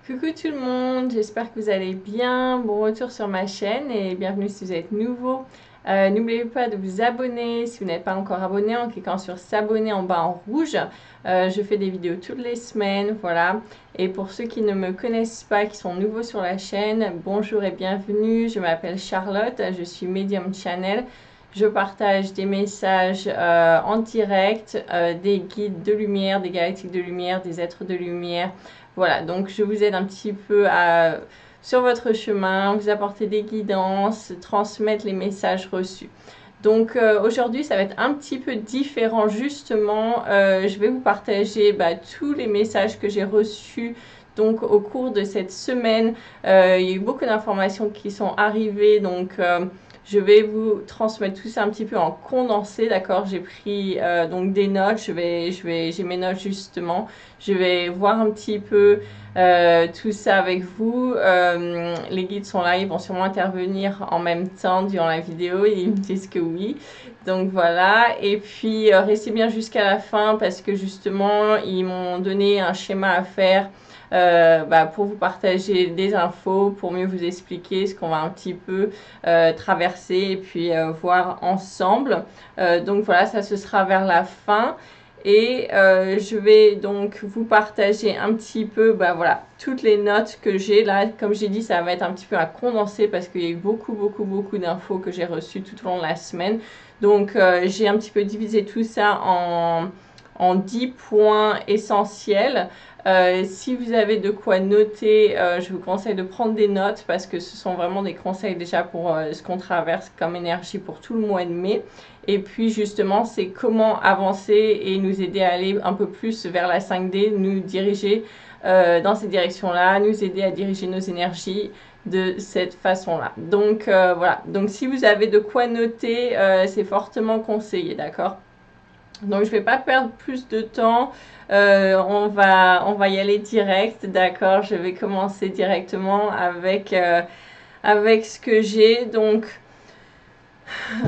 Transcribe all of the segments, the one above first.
Coucou tout le monde, j'espère que vous allez bien. Bon retour sur ma chaîne et bienvenue si vous êtes nouveau. N'oubliez pas de vous abonner si vous n'êtes pas encore abonné en cliquant sur s'abonner en bas en rouge. Je fais des vidéos toutes les semaines, voilà. Et pour ceux qui ne me connaissent pas, qui sont nouveaux sur la chaîne, bonjour et bienvenue. Je m'appelle Charlotte, je suis Medium Channel. Je partage des messages en direct, des guides de lumière, des galactiques de lumière, des êtres de lumière. Voilà, donc je vous aide un petit peu sur votre chemin, vous apporter des guidances, transmettre les messages reçus. Donc aujourd'hui, ça va être un petit peu différent justement. Je vais vous partager tous les messages que j'ai reçus donc au cours de cette semaine. Il y a eu beaucoup d'informations qui sont arrivées, donc je vais vous transmettre tout ça un petit peu en condensé, d'accord? J'ai pris donc des notes, j'ai mes notes justement. Je vais voir un petit peu tout ça avec vous. Les guides sont là, ils vont sûrement intervenir en même temps durant la vidéo et ils me disent que oui. Donc voilà, et puis restez bien jusqu'à la fin parce que justement ils m'ont donné un schéma à faire. Pour vous partager des infos, pour mieux vous expliquer ce qu'on va un petit peu traverser et puis voir ensemble. Donc voilà, ça ce sera vers la fin. Et je vais donc vous partager un petit peu voilà, toutes les notes que j'ai là. Comme j'ai dit, ça va être un petit peu à condenser parce qu'il y a eu beaucoup d'infos que j'ai reçues tout au long de la semaine. Donc j'ai un petit peu divisé tout ça en 10 points essentiels. Si vous avez de quoi noter, je vous conseille de prendre des notes parce que ce sont vraiment des conseils déjà pour ce qu'on traverse comme énergie pour tout le mois de mai. Et puis justement, c'est comment avancer et nous aider à aller un peu plus vers la 5D, nous diriger dans cette direction-là, nous aider à diriger nos énergies de cette façon-là. Donc voilà, donc si vous avez de quoi noter, c'est fortement conseillé, d'accord? Donc je vais pas perdre plus de temps, on va y aller direct, d'accord? Je vais commencer directement avec ce que j'ai. Donc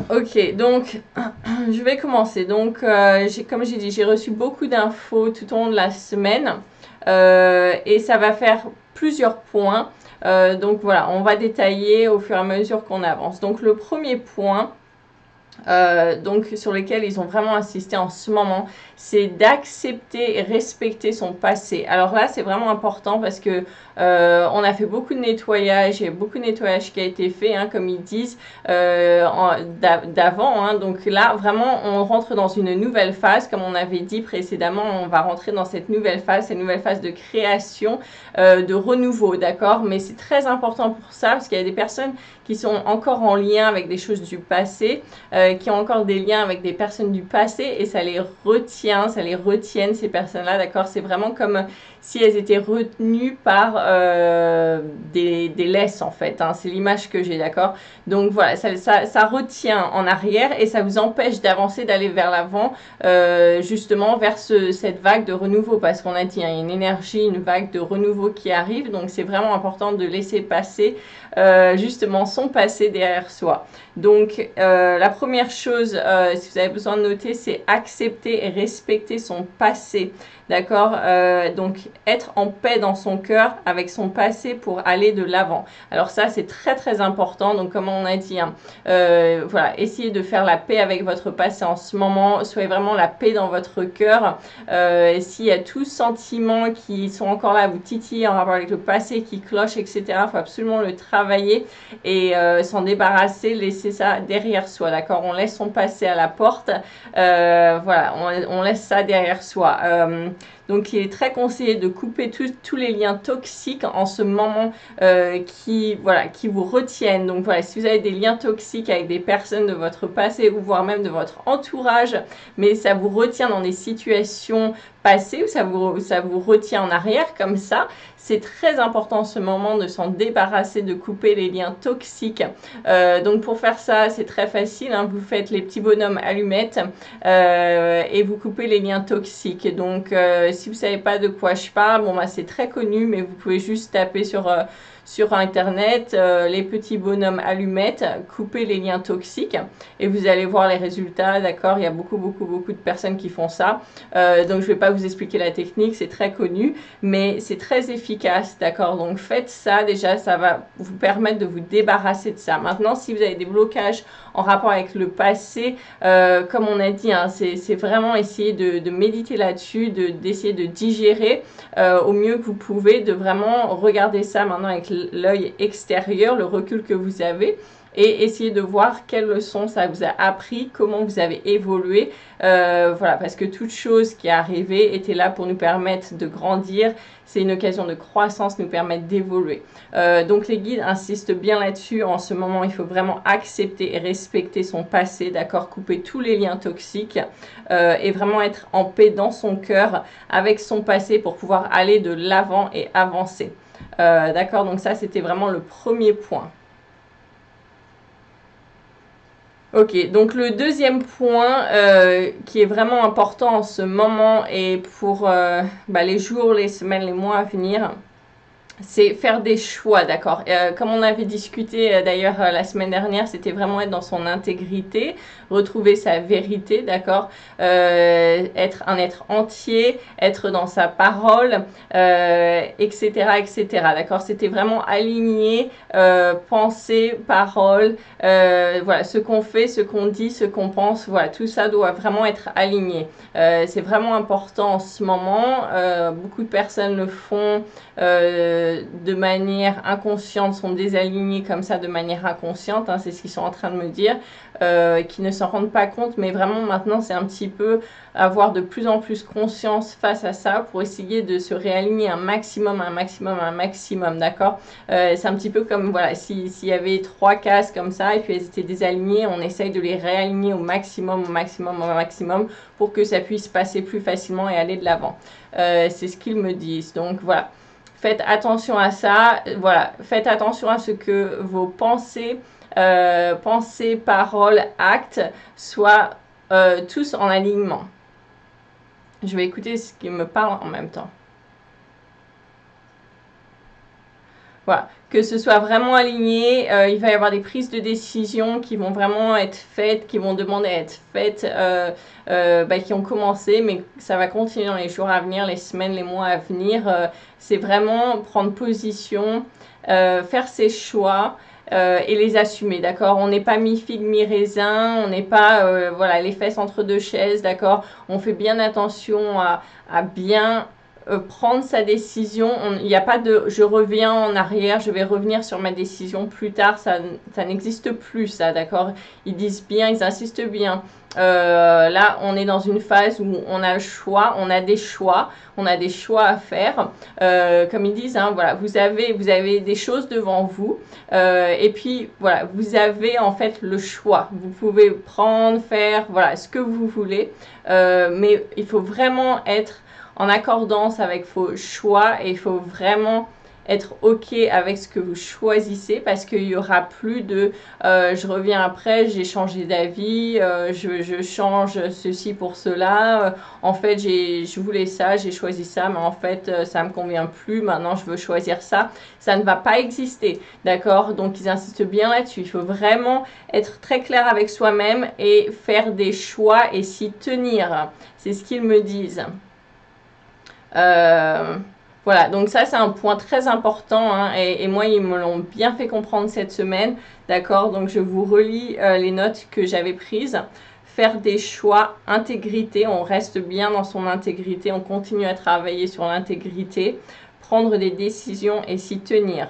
ok, donc je vais commencer. Donc comme j'ai dit, j'ai reçu beaucoup d'infos tout au long de la semaine et ça va faire plusieurs points. Donc voilà, on va détailler au fur et à mesure qu'on avance. Donc le premier point, donc sur lesquels ils ont vraiment insisté en ce moment, c'est d'accepter et respecter son passé. Alors là, c'est vraiment important parce que on a fait beaucoup de nettoyage, il y a beaucoup de nettoyage qui a été fait, hein, comme ils disent, d'avant. Hein. Donc là, vraiment, on rentre dans une nouvelle phase, comme on avait dit précédemment, on va rentrer dans cette nouvelle phase de création, de renouveau, d'accord? Mais c'est très important pour ça parce qu'il y a des personnes qui sont encore en lien avec des choses du passé, qui ont encore des liens avec des personnes du passé et ça les retient, ça les retiennent ces personnes-là, d'accord? C'est vraiment comme si elles étaient retenues par des laisses en fait, hein. C'est l'image que j'ai, d'accord? Donc voilà, ça retient en arrière et ça vous empêche d'avancer, d'aller vers l'avant, justement vers cette vague de renouveau parce qu'on a dit, hein, il y a une énergie, une vague de renouveau qui arrive, donc c'est vraiment important de laisser passer justement son passé derrière soi. Donc la première chose, si vous avez besoin de noter, c'est accepter et respecter son passé. D'accord? Donc être en paix dans son cœur avec son passé pour aller de l'avant. Alors ça, c'est très important. Donc comme on a dit, hein, voilà, essayez de faire la paix avec votre passé en ce moment. Soyez vraiment la paix dans votre cœur. S'il y a tous sentiments qui sont encore là, vous titiller en rapport avec le passé, qui cloche, etc., il faut absolument le travailler et s'en débarrasser, laisser ça derrière soi, d'accord? On laisse son passé à la porte, voilà, on laisse ça derrière soi. Donc il est très conseillé de couper tous les liens toxiques en ce moment qui vous retiennent. Donc voilà, si vous avez des liens toxiques avec des personnes de votre passé ou voire même de votre entourage, mais ça vous retient dans des situations passées ou ça vous retient en arrière comme ça, c'est très important en ce moment de s'en débarrasser, de couper les liens toxiques. Donc pour faire ça, c'est très facile, hein, vous faites les petits bonhommes allumettes et vous coupez les liens toxiques. Donc si vous savez pas de quoi je parle, bon, bah, c'est très connu, mais vous pouvez juste taper sur internet les petits bonhommes allumettes, couper les liens toxiques et vous allez voir les résultats, d'accord. Il y a beaucoup de personnes qui font ça, donc je vais pas vous expliquer la technique, c'est très connu, mais c'est très efficace, d'accord. Donc faites ça, déjà ça va vous permettre de vous débarrasser de ça. Maintenant, si vous avez des blocages en rapport avec le passé, comme on a dit, hein, c'est vraiment essayer de méditer là-dessus, d'essayer de digérer au mieux que vous pouvez, de vraiment regarder ça maintenant avec l'œil extérieur, le recul que vous avez, et essayer de voir quelles leçons ça vous a appris, comment vous avez évolué, voilà, parce que toute chose qui est arrivée était là pour nous permettre de grandir, c'est une occasion de croissance, nous permettre d'évoluer. Donc les guides insistent bien là-dessus. En ce moment, il faut vraiment accepter et respecter son passé, d'accord, couper tous les liens toxiques et vraiment être en paix dans son cœur avec son passé pour pouvoir aller de l'avant et avancer. D'accord, donc ça c'était vraiment le premier point. Ok, donc le deuxième point qui est vraiment important en ce moment et pour les jours, les semaines, les mois à venir, c'est faire des choix, d'accord. Comme on avait discuté d'ailleurs la semaine dernière, c'était vraiment être dans son intégrité, retrouver sa vérité, d'accord. Être un être entier, être dans sa parole, etc., etc., d'accord. C'était vraiment aligné, pensée, parole, voilà, ce qu'on fait, ce qu'on dit, ce qu'on pense, voilà, tout ça doit vraiment être aligné. C'est vraiment important en ce moment. Beaucoup de personnes le font de manière inconsciente, sont désalignés comme ça de manière inconsciente, hein, c'est ce qu'ils sont en train de me dire, qui ne s'en rendent pas compte, mais vraiment maintenant c'est un petit peu avoir de plus en plus conscience face à ça pour essayer de se réaligner un maximum, d'accord. C'est un petit peu comme, voilà, s'il y avait 3 cases comme ça et puis elles étaient désalignées, on essaye de les réaligner au maximum pour que ça puisse passer plus facilement et aller de l'avant. C'est ce qu'ils me disent, donc voilà. Faites attention à ça, voilà, faites attention à ce que vos pensées, paroles, actes soient tous en alignement. Je vais écouter ce qui me parle en même temps. Voilà, que ce soit vraiment aligné, il va y avoir des prises de décision qui vont vraiment être faites, qui vont demander à être faites, qui ont commencé, mais ça va continuer dans les jours à venir, les semaines, les mois à venir. C'est vraiment prendre position, faire ses choix et les assumer, d'accord. On n'est pas mi-figue, mi-raisin, on n'est pas voilà, les fesses entre deux chaises, d'accord. On fait bien attention à bien prendre sa décision. Il n'y a pas de je reviens en arrière, je vais revenir sur ma décision plus tard, ça n'existe plus, ça, d'accord. Ils disent bien, ils insistent bien. Là on est dans une phase où on a le choix, on a des choix à faire, comme ils disent, hein, voilà, vous avez des choses devant vous, et puis voilà, vous avez en fait le choix, vous pouvez prendre, faire, voilà, ce que vous voulez, mais il faut vraiment être en accordance avec vos choix et il faut vraiment être ok avec ce que vous choisissez parce qu'il n'y aura plus de je reviens après, j'ai changé d'avis, je change ceci pour cela, en fait je voulais ça, j'ai choisi ça, mais en fait ça me convient plus, maintenant je veux choisir ça. Ça ne va pas exister, d'accord. Donc ils insistent bien là-dessus, il faut vraiment être très clair avec soi-même et faire des choix et s'y tenir, c'est ce qu'ils me disent. Voilà, donc ça c'est un point très important, hein, et moi ils me l'ont bien fait comprendre cette semaine, d'accord. Donc je vous relis les notes que j'avais prises. Faire des choix, intégrité, on reste bien dans son intégrité, on continue à travailler sur l'intégrité, prendre des décisions et s'y tenir,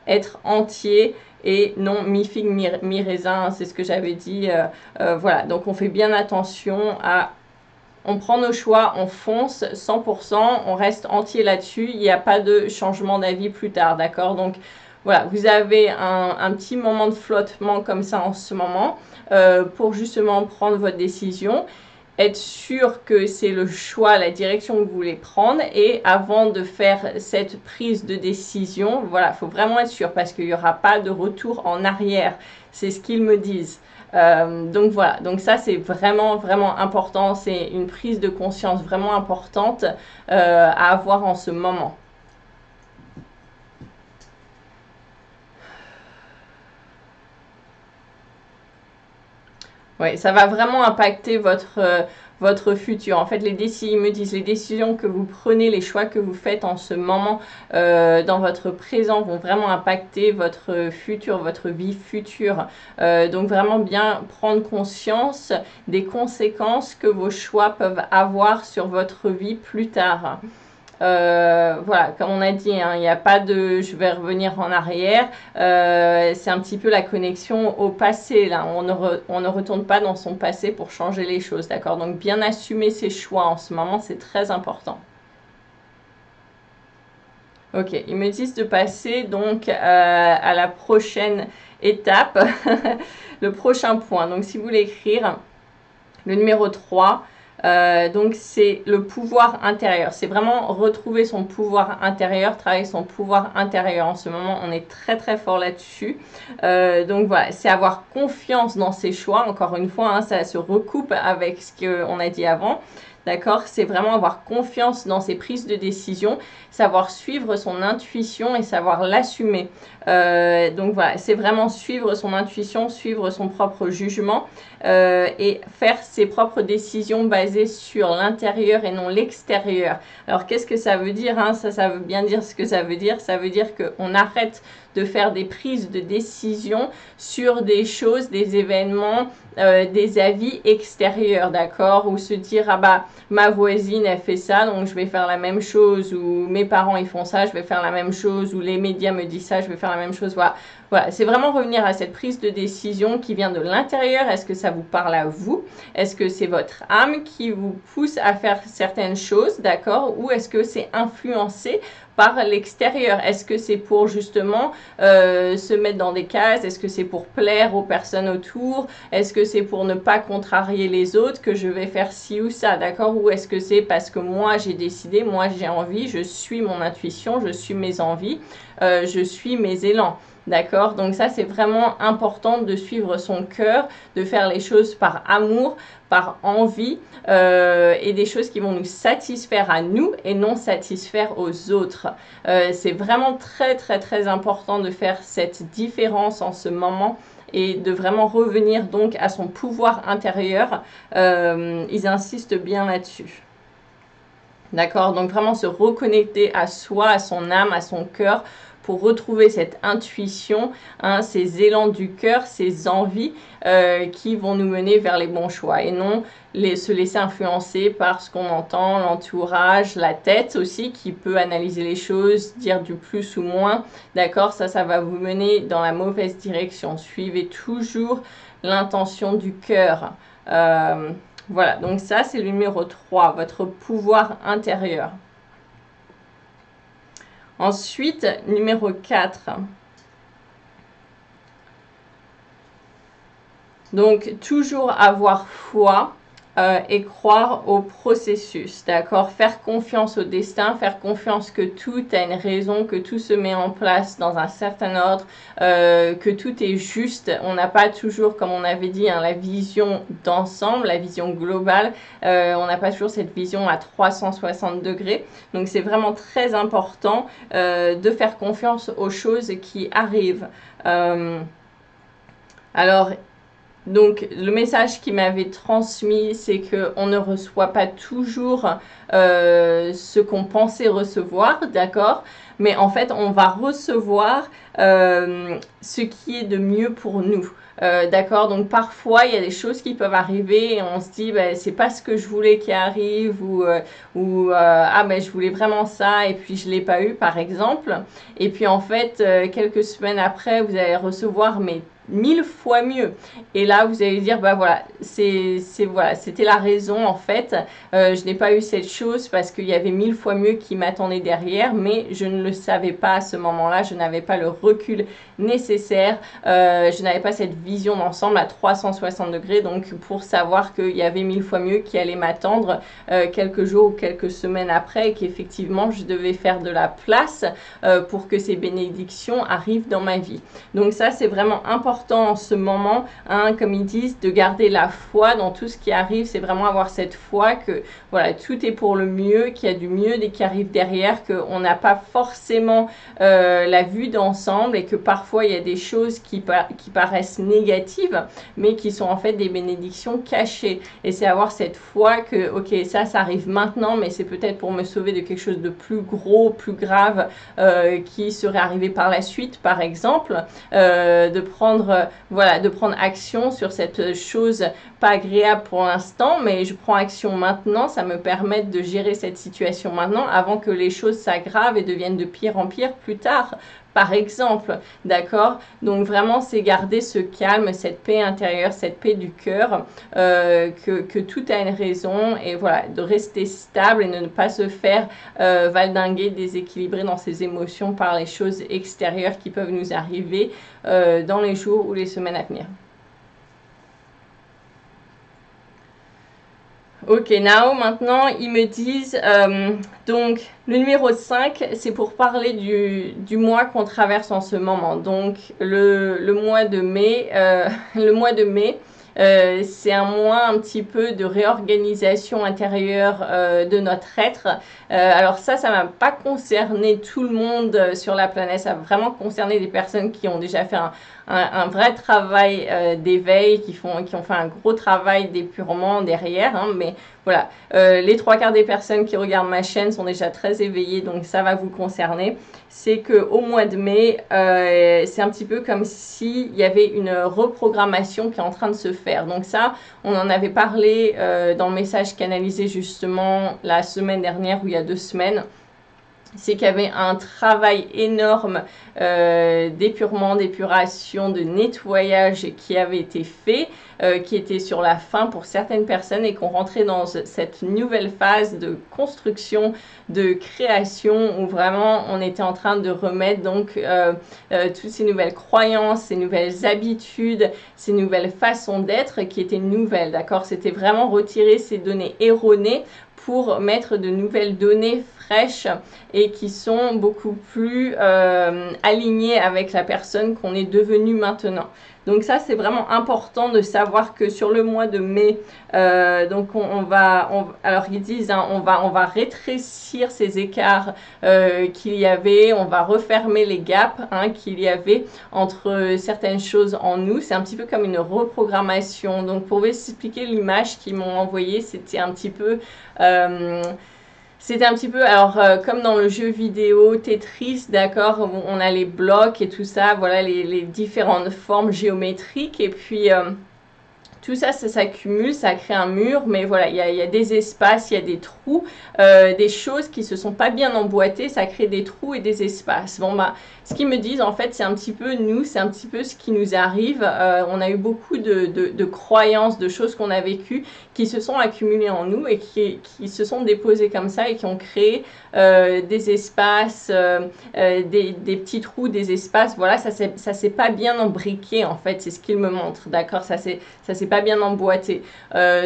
être entier et non mi-figue mi-raisin, hein, c'est ce que j'avais dit. Voilà, donc on fait bien attention à on prend nos choix, on fonce 100%, on reste entier là-dessus, il n'y a pas de changement d'avis plus tard, d'accord. Donc voilà, vous avez un petit moment de flottement comme ça en ce moment pour justement prendre votre décision. être sûr que c'est le choix, la direction que vous voulez prendre. Et avant de faire cette prise de décision, voilà, il faut vraiment être sûr parce qu'il n'y aura pas de retour en arrière. C'est ce qu'ils me disent. Donc voilà, donc ça c'est vraiment vraiment important, c'est une prise de conscience vraiment importante à avoir en ce moment. Oui, ça va vraiment impacter votre futur. En fait, ils me disent les décisions que vous prenez, les choix que vous faites en ce moment dans votre présent vont vraiment impacter votre futur, votre vie future. Donc vraiment bien prendre conscience des conséquences que vos choix peuvent avoir sur votre vie plus tard. Voilà, comme on a dit, hein, il n'y a pas de je vais revenir en arrière. C'est un petit peu la connexion au passé. Là, on ne retourne pas dans son passé pour changer les choses, d'accord? Donc bien assumer ses choix en ce moment, c'est très important. Ok, ils me disent de passer donc à la prochaine étape, le prochain point. Donc si vous voulez écrire le numéro 3, donc c'est le pouvoir intérieur. C'est vraiment retrouver son pouvoir intérieur, travailler son pouvoir intérieur. En ce moment, on est très très fort là-dessus. Donc voilà, c'est avoir confiance dans ses choix. Encore une fois, hein, ça se recoupe avec ce qu'on a dit avant. D'accord? C'est vraiment avoir confiance dans ses prises de décision, savoir suivre son intuition et savoir l'assumer. Donc voilà, c'est vraiment suivre son intuition, suivre son propre jugement et faire ses propres décisions basées sur l'intérieur et non l'extérieur. Alors qu'est-ce que ça veut dire, hein? Ça veut bien dire ce que ça veut dire. Ça veut dire qu'on arrête de faire des prises de décision sur des choses, des événements, des avis extérieurs, d'accord? Ou se dire, ah bah, ma voisine, elle fait ça, donc je vais faire la même chose, ou mes parents, ils font ça, je vais faire la même chose, ou les médias me disent ça, je vais faire la même chose, voilà. Voilà, c'est vraiment revenir à cette prise de décision qui vient de l'intérieur. Est-ce que ça vous parle à vous? Est-ce que c'est votre âme qui vous pousse à faire certaines choses, d'accord? Ou est-ce que c'est influencé par l'extérieur? Est-ce que c'est pour justement se mettre dans des cases? Est-ce que c'est pour plaire aux personnes autour? Est-ce que c'est pour ne pas contrarier les autres que je vais faire ci ou ça, d'accord? Ou est-ce que c'est parce que moi j'ai décidé, moi j'ai envie, je suis mon intuition, je suis mes envies, je suis mes élans? D'accord? Donc ça, c'est vraiment important de suivre son cœur, de faire les choses par amour, par envie et des choses qui vont nous satisfaire à nous et non satisfaire aux autres. C'est vraiment très, très, très important de faire cette différence en ce moment et de vraiment revenir donc à son pouvoir intérieur. Ils insistent bien là-dessus. D'accord? Donc vraiment se reconnecter à soi, à son âme, à son cœur, pour retrouver cette intuition, hein, ces élans du cœur, ces envies qui vont nous mener vers les bons choix et non se laisser influencer par ce qu'on entend, l'entourage, la tête aussi qui peut analyser les choses, dire du plus ou moins. D'accord, ça va vous mener dans la mauvaise direction. Suivez toujours l'intention du cœur. Voilà, donc ça c'est le numéro 3, votre pouvoir intérieur. Ensuite, numéro 4. Donc, toujours avoir foi et croire au processus, d'accord? Faire confiance au destin, faire confiance que tout a une raison, que tout se met en place dans un certain ordre, que tout est juste. On n'a pas toujours, comme on avait dit, hein, la vision d'ensemble, la vision globale. On n'a pas toujours cette vision à 360 degrés. Donc, c'est vraiment très important de faire confiance aux choses qui arrivent. Alors, donc, le message qu'il m'avait transmis, c'est qu'on ne reçoit pas toujours ce qu'on pensait recevoir, d'accord? Mais en fait, on va recevoir ce qui est de mieux pour nous. D'accord, donc parfois il y a des choses qui peuvent arriver et on se dit bah, c'est pas ce que je voulais qui arrive ou ah ben je voulais vraiment ça et puis je l'ai pas eu par exemple et puis en fait quelques semaines après vous allez recevoir mais 1000 fois mieux et là vous allez dire bah voilà voilà c'était la raison en fait je n'ai pas eu cette chose parce qu'il y avait 1000 fois mieux qui m'attendait derrière mais je ne le savais pas à ce moment-là, je n'avais pas le recul nécessaire, je n'avais pas cette vision d'ensemble à 360 degrés, donc pour savoir qu'il y avait 1000 fois mieux qui allait m'attendre quelques jours ou quelques semaines après, et qu'effectivement je devais faire de la place pour que ces bénédictions arrivent dans ma vie. Donc ça, c'est vraiment important en ce moment, hein, comme ils disent, de garder la foi dans tout ce qui arrive. C'est vraiment avoir cette foi que voilà, tout est pour le mieux, qu'il y a du mieux qui arrive derrière, qu'on n'a pas forcément la vue d'ensemble, et que parfois il y a des choses qui paraissent négatives, mais qui sont en fait des bénédictions cachées. Et c'est avoir cette foi que, ok, ça arrive maintenant, mais c'est peut-être pour me sauver de quelque chose de plus gros, plus grave, qui serait arrivé par la suite, par exemple, de prendre action sur cette chose pas agréable pour l'instant, mais je prends action maintenant, ça me permet de gérer cette situation maintenant avant que les choses s'aggravent et deviennent de pire en pire plus tard, par exemple, d'accord? Donc vraiment, c'est garder ce calme, cette paix intérieure, cette paix du cœur, que tout a une raison, et voilà, de rester stable et de ne pas se faire valdinguer, déséquilibrer dans ses émotions par les choses extérieures qui peuvent nous arriver dans les jours ou les semaines à venir. Ok, now, maintenant, ils me disent, donc, le numéro 5, c'est pour parler du mois qu'on traverse en ce moment. Donc, le mois de mai, c'est un mois un petit peu de réorganisation intérieure de notre être. Alors ça m'a pas concerné tout le monde sur la planète, ça a vraiment concerné des personnes qui ont déjà fait un vrai travail d'éveil, qui ont fait un gros travail d'épurement derrière, hein, mais voilà, les 3/4 des personnes qui regardent ma chaîne sont déjà très éveillées, donc ça va vous concerner. C'est qu'au mois de mai, c'est un petit peu comme s'il y avait une reprogrammation qui est en train de se faire. Donc ça, on en avait parlé dans le message canalisé justement la semaine dernière, ou il y a 2 semaines. C'est qu'il y avait un travail énorme d'épurement, d'épuration, de nettoyage qui avait été fait, qui était sur la fin pour certaines personnes, et qu'on rentrait dans cette nouvelle phase de construction, de création, où vraiment on était en train de remettre donc toutes ces nouvelles croyances, ces nouvelles habitudes, ces nouvelles façons d'être qui étaient nouvelles, d'accord? C'était vraiment retirer ces données erronées pour mettre de nouvelles données fraîches et qui sont beaucoup plus alignées avec la personne qu'on est devenu maintenant. Donc ça, c'est vraiment important de savoir que sur le mois de mai, donc alors ils disent, hein, on va rétrécir ces écarts qu'il y avait, on va refermer les gaps, hein, qu'il y avait entre certaines choses en nous. C'est un petit peu comme une reprogrammation. Donc pour vous expliquer l'image qu'ils m'ont envoyée, c'était un petit peu... alors comme dans le jeu vidéo Tetris, d'accord, on a les blocs et tout ça, voilà les différentes formes géométriques, et puis tout ça, ça s'accumule, ça crée un mur, mais voilà, il y a des espaces, il y a des trous, des choses qui se sont pas bien emboîtées, ça crée des trous et des espaces. Bon, bah, ce qu'ils me disent, en fait, c'est un petit peu nous, c'est un petit peu ce qui nous arrive. On a eu beaucoup de croyances, de choses qu'on a vécues qui se sont accumulées en nous et qui se sont déposées comme ça et qui ont créé des espaces, des petits trous, des espaces. Voilà, ça s'est pas bien embriqué, en fait, c'est ce qu'ils me montrent, d'accord? Ça s'est pas bien emboîté.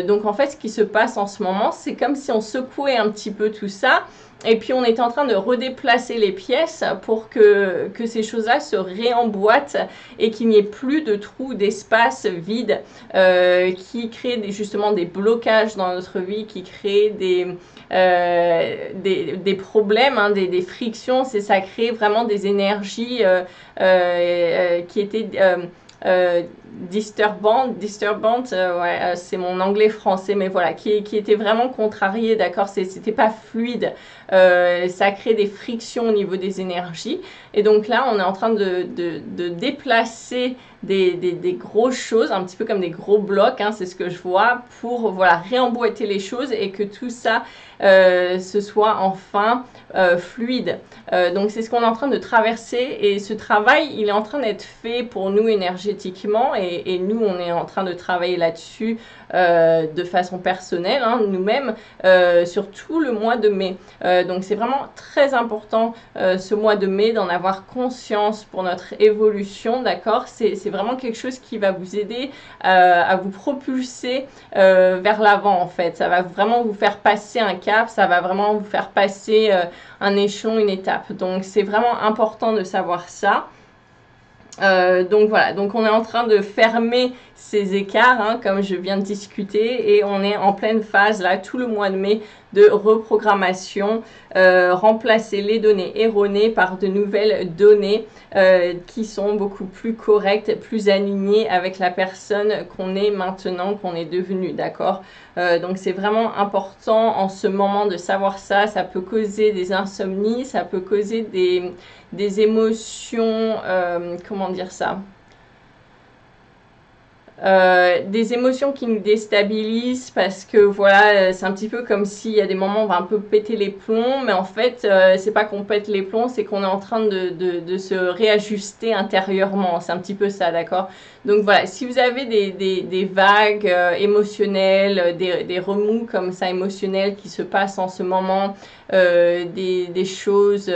Donc en fait, ce qui se passe en ce moment, c'est comme si on secouait un petit peu tout ça, et puis on est en train de redéplacer les pièces pour que ces choses-là se réemboîtent et qu'il n'y ait plus de trous, d'espace vide qui créent justement des blocages dans notre vie, qui créent des problèmes, hein, des frictions. Ça crée vraiment des énergies qui étaient... disturbante, ouais, c'est mon anglais français, mais voilà, qui était vraiment contrarié, d'accord, c'était pas fluide, ça crée des frictions au niveau des énergies, et donc là on est en train de déplacer des grosses choses, un petit peu comme des gros blocs, hein, c'est ce que je vois, pour voilà, réemboîter les choses et que tout ça ce soit enfin fluide. Donc c'est ce qu'on est en train de traverser, et ce travail il est en train d'être fait pour nous énergétiquement, et nous on est en train de travailler là-dessus de façon personnelle, hein, nous-mêmes, sur tout le mois de mai. Donc c'est vraiment très important ce mois de mai d'en avoir conscience pour notre évolution, d'accord? C'est vraiment quelque chose qui va vous aider à vous propulser vers l'avant en fait. Ça va vraiment vous faire passer un cap, ça va vraiment vous faire passer un échelon, une étape. Donc c'est vraiment important de savoir ça. Donc voilà, donc on est en train de fermer ces écarts, hein, comme je viens de discuter, et on est en pleine phase là tout le mois de mai de reprogrammation, remplacer les données erronées par de nouvelles données qui sont beaucoup plus correctes, plus alignées avec la personne qu'on est maintenant, qu'on est devenu, d'accord? Donc c'est vraiment important en ce moment de savoir ça. Ça peut causer des insomnies, ça peut causer des émotions, comment dire ça, des émotions qui nous déstabilisent parce que voilà, c'est un petit peu comme s'il y a des moments où on va un peu péter les plombs, mais en fait c'est pas qu'on pète les plombs, c'est qu'on est en train de se réajuster intérieurement, c'est un petit peu ça, d'accord? Donc voilà, si vous avez des vagues émotionnelles, des remous comme ça émotionnels qui se passent en ce moment, des choses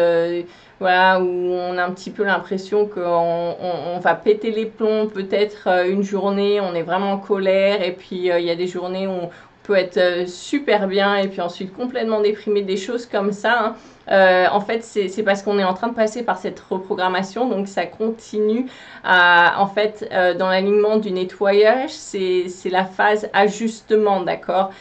voilà, où on a un petit peu l'impression qu'on va péter les plombs peut-être une journée, on est vraiment en colère, et puis il y a des journées où on peut être super bien, et puis ensuite complètement déprimé, des choses comme ça, hein. En fait, c'est parce qu'on est en train de passer par cette reprogrammation, donc ça continue en fait, dans l'alignement du nettoyage, c'est la phase ajustement, d'accord,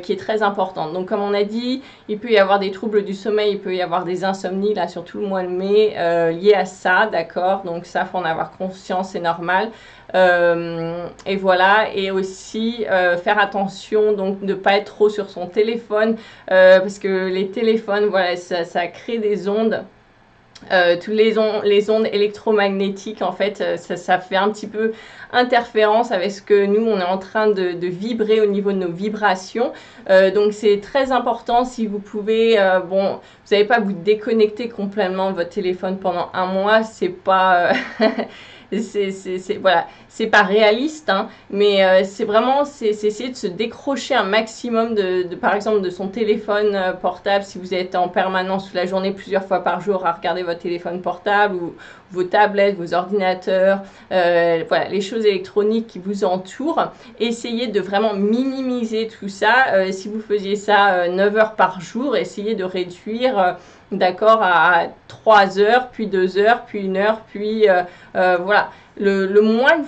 qui est très importante. Donc comme on a dit, il peut y avoir des troubles du sommeil, il peut y avoir des insomnies là sur tout le mois de mai liés à ça, d'accord. Donc ça, faut en avoir conscience, c'est normal. Et voilà, et aussi faire attention donc de ne pas être trop sur son téléphone parce que les téléphones, voilà, ça crée des ondes. Tous les ondes électromagnétiques, en fait, ça fait un petit peu interférence avec ce que nous, on est en train de vibrer au niveau de nos vibrations. Donc, c'est très important si vous pouvez, bon, vous n'allez pas vous déconnecter complètement de votre téléphone pendant un mois, c'est pas... voilà, c'est pas réaliste, hein, mais c'est vraiment c'est essayer de se décrocher un maximum par exemple de son téléphone portable si vous êtes en permanence toute la journée plusieurs fois par jour à regarder votre téléphone portable ou vos tablettes, vos ordinateurs, voilà, les choses électroniques qui vous entourent. Essayez de vraiment minimiser tout ça. Si vous faisiez ça 9 heures par jour, essayez de réduire d'accord, à 3 heures, puis 2 heures, puis 1 heure, puis voilà. Le moins que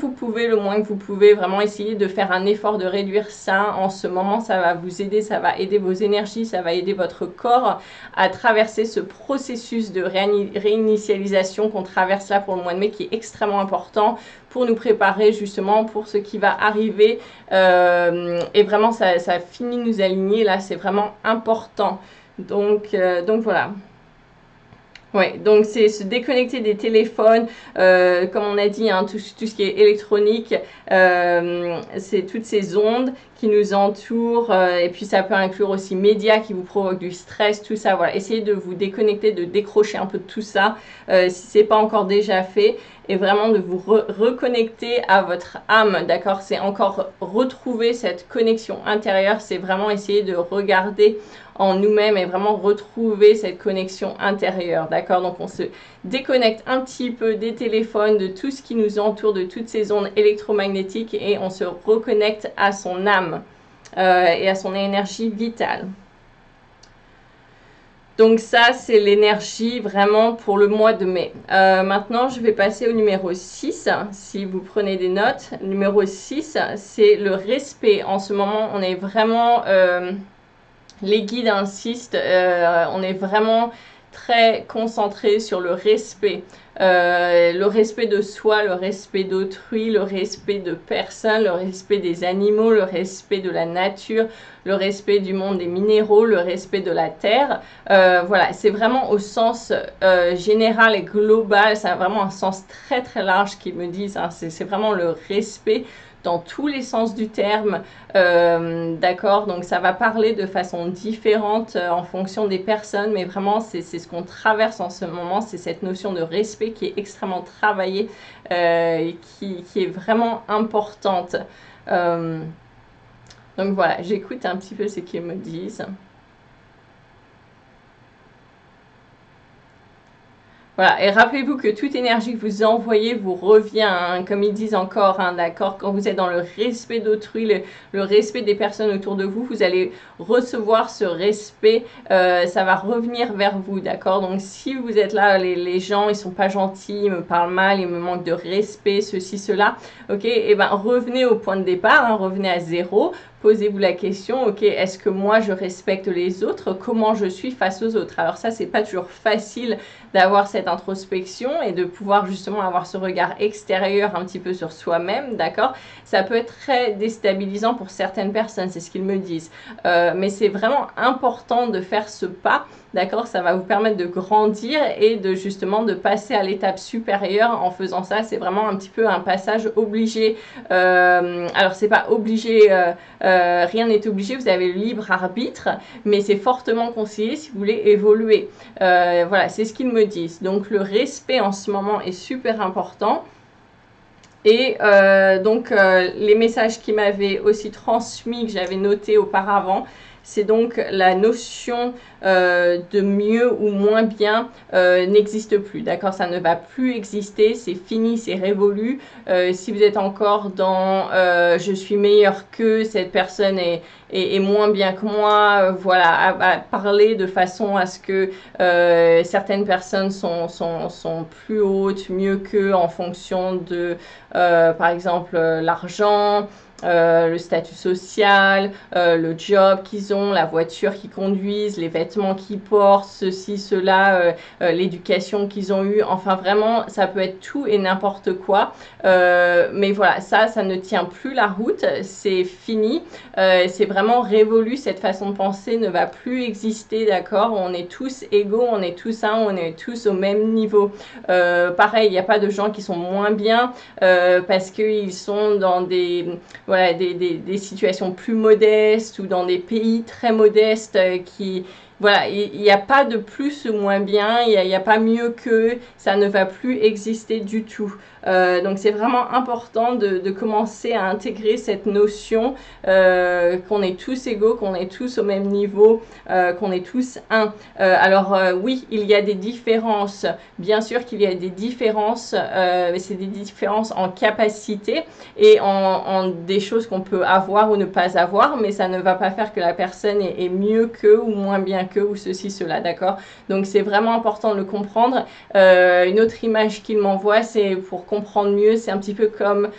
vous pouvez vraiment essayer de faire un effort de réduire ça en ce moment, ça va vous aider, ça va aider vos énergies, ça va aider votre corps à traverser ce processus de réinitialisation qu'on traverse là pour le mois de mai qui est extrêmement important pour nous préparer justement pour ce qui va arriver et vraiment ça finit de nous aligner là, c'est vraiment important. Donc voilà. Ouais, donc c'est se déconnecter des téléphones, comme on a dit, hein, tout ce qui est électronique, c'est toutes ces ondes qui nous entourent, et puis ça peut inclure aussi médias qui vous provoquent du stress, tout ça, voilà. Essayez de vous déconnecter, de décrocher un peu de tout ça, si c'est pas encore déjà fait, et vraiment de vous reconnecter à votre âme, d'accord? C'est encore retrouver cette connexion intérieure, c'est vraiment essayer de regarder en nous-mêmes et vraiment retrouver cette connexion intérieure, d'accord? Donc on se déconnecte un petit peu des téléphones, de tout ce qui nous entoure, de toutes ces ondes électromagnétiques et on se reconnecte à son âme et à son énergie vitale. Donc ça, c'est l'énergie vraiment pour le mois de mai. Maintenant, je vais passer au numéro 6, si vous prenez des notes. Le numéro 6, c'est le respect. En ce moment, on est vraiment... les guides insistent, on est vraiment très concentré sur le respect de soi, le respect d'autrui, le respect de personnes, le respect des animaux, le respect de la nature, le respect du monde des minéraux, le respect de la terre. Voilà, c'est vraiment au sens général et global, c'est vraiment un sens très très large qu'ils me disent, hein, c'est vraiment le respect dans tous les sens du terme, d'accord, donc ça va parler de façon différente en fonction des personnes, mais vraiment c'est ce qu'on traverse en ce moment, c'est cette notion de respect qui est extrêmement travaillée et qui est vraiment importante. Donc voilà, j'écoute un petit peu ce qu'ils me disent. Voilà, et rappelez-vous que toute énergie que vous envoyez vous revient, hein, comme ils disent encore, hein, d'accord, quand vous êtes dans le respect d'autrui, le respect des personnes autour de vous, vous allez recevoir ce respect, ça va revenir vers vous, d'accord. Donc si vous êtes là, les gens, ils sont pas gentils, ils me parlent mal, ils me manquent de respect, ceci, cela, ok, et ben revenez au point de départ, hein, revenez à zéro. Posez-vous la question, ok, est-ce que moi je respecte les autres? Comment je suis face aux autres? Alors ça, c'est pas toujours facile d'avoir cette introspection et de pouvoir justement avoir ce regard extérieur un petit peu sur soi-même, d'accord? Ça peut être très déstabilisant pour certaines personnes, c'est ce qu'ils me disent. Mais c'est vraiment important de faire ce pas, d'accord? Ça va vous permettre de grandir et de justement de passer à l'étape supérieure en faisant ça. C'est vraiment un petit peu un passage obligé. Alors c'est pas obligé, rien n'est obligé, vous avez le libre arbitre, mais c'est fortement conseillé si vous voulez évoluer. Voilà, c'est ce qu'ils me disent. Donc le respect en ce moment est super important. Et donc les messages qui m'avaient aussi transmis, que j'avais noté auparavant, c'est donc la notion de mieux ou moins bien n'existe plus, d'accord? Ça ne va plus exister, c'est fini, c'est révolu. Si vous êtes encore dans je suis meilleur que cette personne est moins bien que moi, voilà, à parler de façon à ce que certaines personnes sont plus hautes, mieux qu'eux en fonction de, par exemple, l'argent, le statut social, le job qu'ils ont, la voiture qu'ils conduisent, les vêtements qu'ils portent, ceci, cela, l'éducation qu'ils ont eue. Enfin, vraiment, ça peut être tout et n'importe quoi. Mais voilà, ça ne tient plus la route. C'est fini. C'est vraiment révolu. Cette façon de penser ne va plus exister, d'accord? On est tous égaux, on est tous un, on est tous au même niveau. Pareil, il n'y a pas de gens qui sont moins bien parce qu'ils sont dans voilà, des situations plus modestes ou dans des pays très modestes qui... Voilà, il n'y a pas de plus ou moins bien, il n'y a pas mieux que, ça ne va plus exister du tout. Donc c'est vraiment important de commencer à intégrer cette notion qu'on est tous égaux, qu'on est tous au même niveau, qu'on est tous un. Alors oui, il y a des différences, bien sûr qu'il y a des différences, mais c'est des différences en capacité et en des choses qu'on peut avoir ou ne pas avoir, mais ça ne va pas faire que la personne est mieux que ou moins bien que ou ceci, cela, d'accord? Donc c'est vraiment important de le comprendre. Une autre image qu'il m'envoie, c'est pour comprendre mieux, c'est un petit peu comme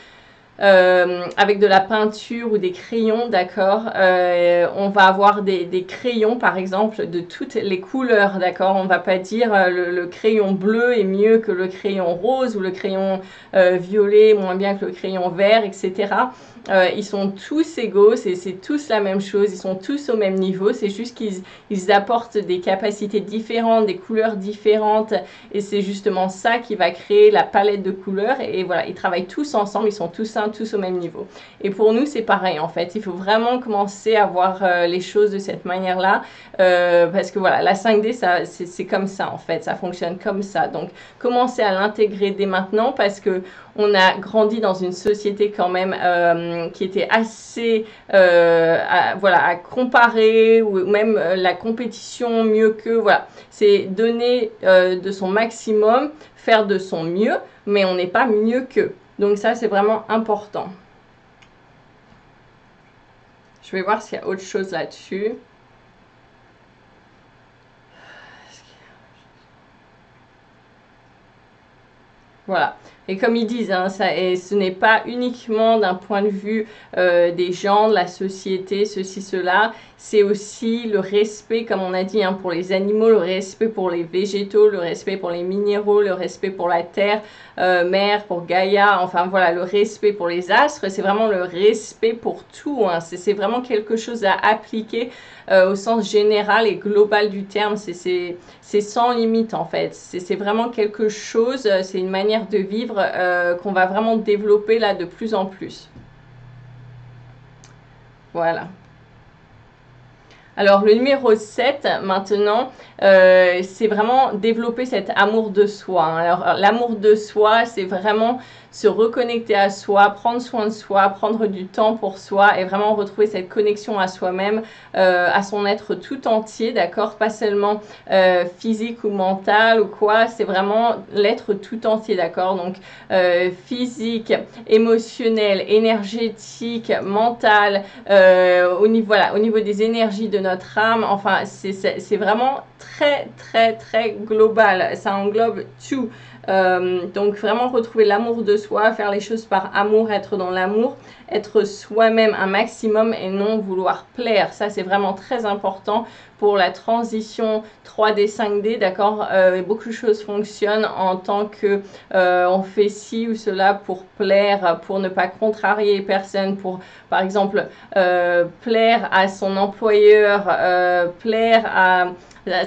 avec de la peinture ou des crayons, d'accord, on va avoir des crayons par exemple de toutes les couleurs, d'accord, on va pas dire le crayon bleu est mieux que le crayon rose ou le crayon violet moins bien que le crayon vert, etc. Ils sont tous égaux, c'est tous la même chose, ils sont tous au même niveau, c'est juste qu'ils apportent des capacités différentes, des couleurs différentes, et c'est justement ça qui va créer la palette de couleurs, et voilà, ils travaillent tous ensemble, ils sont tous tous au même niveau. Et pour nous, c'est pareil en fait, il faut vraiment commencer à voir les choses de cette manière-là, parce que voilà, la 5D, c'est comme ça en fait, ça fonctionne comme ça, donc commencez à l'intégrer dès maintenant, parce que on a grandi dans une société quand même qui était assez voilà, à comparer ou même la compétition mieux que voilà, c'est donner de son maximum, faire de son mieux, mais on n'est pas mieux qu'eux. Donc ça, c'est vraiment important. Je vais voir s'il y a autre chose là-dessus. Voilà. Et comme ils disent, hein, ce n'est pas uniquement d'un point de vue des gens, de la société, ceci, cela. C'est aussi le respect, comme on a dit, hein, pour les animaux, le respect pour les végétaux, le respect pour les minéraux, le respect pour la terre, mère, pour Gaïa. Enfin voilà, le respect pour les astres. C'est vraiment le respect pour tout. Hein. C'est vraiment quelque chose à appliquer au sens général et global du terme. C'est sans limite en fait. C'est vraiment quelque chose, c'est une manière de vivre qu'on va vraiment développer là de plus en plus. Voilà. Alors le numéro 7, maintenant, c'est vraiment développer cet amour de soi. Alors l'amour de soi, c'est vraiment se reconnecter à soi, prendre soin de soi, prendre du temps pour soi et vraiment retrouver cette connexion à soi-même, à son être tout entier, d'accord? Pas seulement physique ou mental ou quoi, c'est vraiment l'être tout entier, d'accord? Donc physique, émotionnel, énergétique, mental, voilà, au niveau des énergies de notre âme, enfin c'est vraiment très global, ça englobe tout. Donc vraiment retrouver l'amour de soi, faire les choses par amour, être dans l'amour, être soi-même un maximum et non vouloir plaire. Ça c'est vraiment très important pour la transition 3D 5D, d'accord. Beaucoup de choses fonctionnent en tant que on fait ci ou cela pour plaire, pour ne pas contrarier personne, pour par exemple plaire à son employeur, plaire à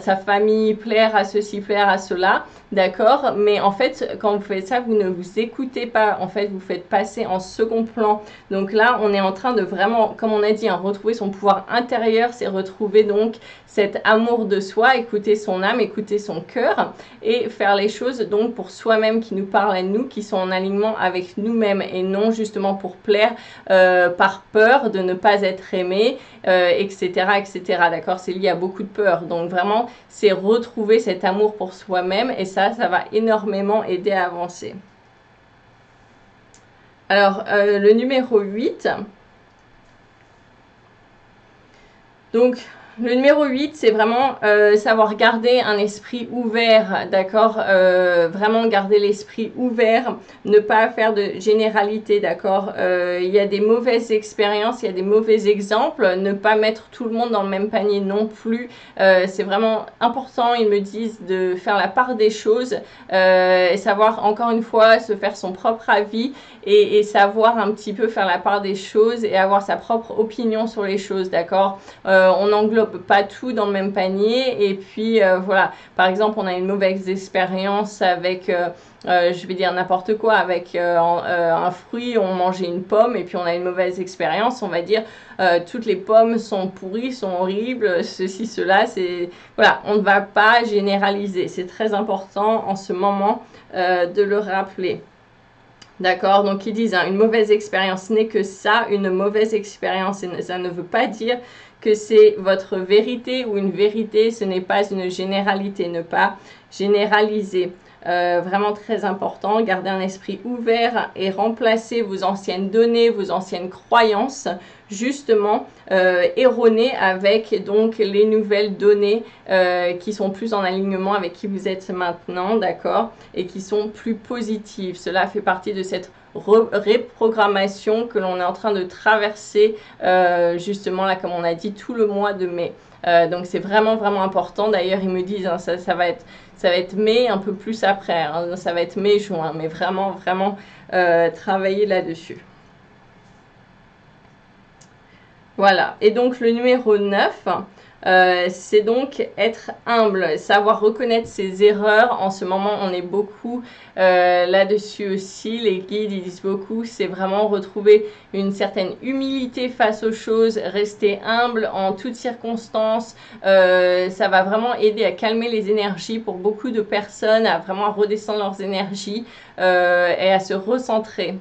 sa famille, plaire à ceci, plaire à cela, d'accord? Mais en fait, quand vous faites ça, vous ne vous écoutez pas, en fait, vous faites passer en second plan. Donc là, on est en train de vraiment, comme on a dit, hein, retrouver son pouvoir intérieur, c'est retrouver donc cet amour de soi, écouter son âme, écouter son cœur et faire les choses donc pour soi-même qui nous parlent à nous, qui sont en alignement avec nous-mêmes et non justement pour plaire par peur de ne pas être aimé, etc., etc. D'accord? C'est lié à beaucoup de peur. Donc vraiment, c'est retrouver cet amour pour soi-même et ça va énormément aider à avancer. Alors, le numéro 8. Donc, le numéro 8, c'est vraiment savoir garder un esprit ouvert, d'accord? Vraiment garder l'esprit ouvert, ne pas faire de généralité, d'accord? Il y a des mauvaises expériences, il y a des mauvais exemples, ne pas mettre tout le monde dans le même panier non plus. C'est vraiment important, ils me disent, de faire la part des choses et savoir, encore une fois, se faire son propre avis et savoir un petit peu faire la part des choses et avoir sa propre opinion sur les choses, d'accord? On n'englobe pas tout dans le même panier et puis voilà, par exemple on a une mauvaise expérience avec je vais dire n'importe quoi, avec un fruit, on mangeait une pomme et puis on a une mauvaise expérience, on va dire toutes les pommes sont pourries, sont horribles, ceci, cela, c'est voilà, on ne va pas généraliser, c'est très important en ce moment de le rappeler. D'accord, donc ils disent hein, une mauvaise expérience n'est que ça, une mauvaise expérience, et ça ne veut pas dire que c'est votre vérité ou une vérité, ce n'est pas une généralité, ne pas généraliser. Vraiment très important, garder un esprit ouvert et remplacer vos anciennes données, vos anciennes croyances, justement erronées avec donc les nouvelles données qui sont plus en alignement avec qui vous êtes maintenant, d'accord, et qui sont plus positives. Cela fait partie de cette reprogrammation que l'on est en train de traverser justement là, comme on a dit, tout le mois de mai. Donc c'est vraiment important. D'ailleurs, ils me disent, hein, ça va être mai, un peu plus après. Hein, ça va être mai, juin, mais vraiment travailler là-dessus. Voilà. Et donc le numéro 9, c'est donc être humble, savoir reconnaître ses erreurs. En ce moment, on est beaucoup là-dessus aussi. Les guides, ils disent beaucoup, c'est vraiment retrouver une certaine humilité face aux choses, rester humble en toutes circonstances. Ça va vraiment aider à calmer les énergies pour beaucoup de personnes, à vraiment redescendre leurs énergies et à se recentrer.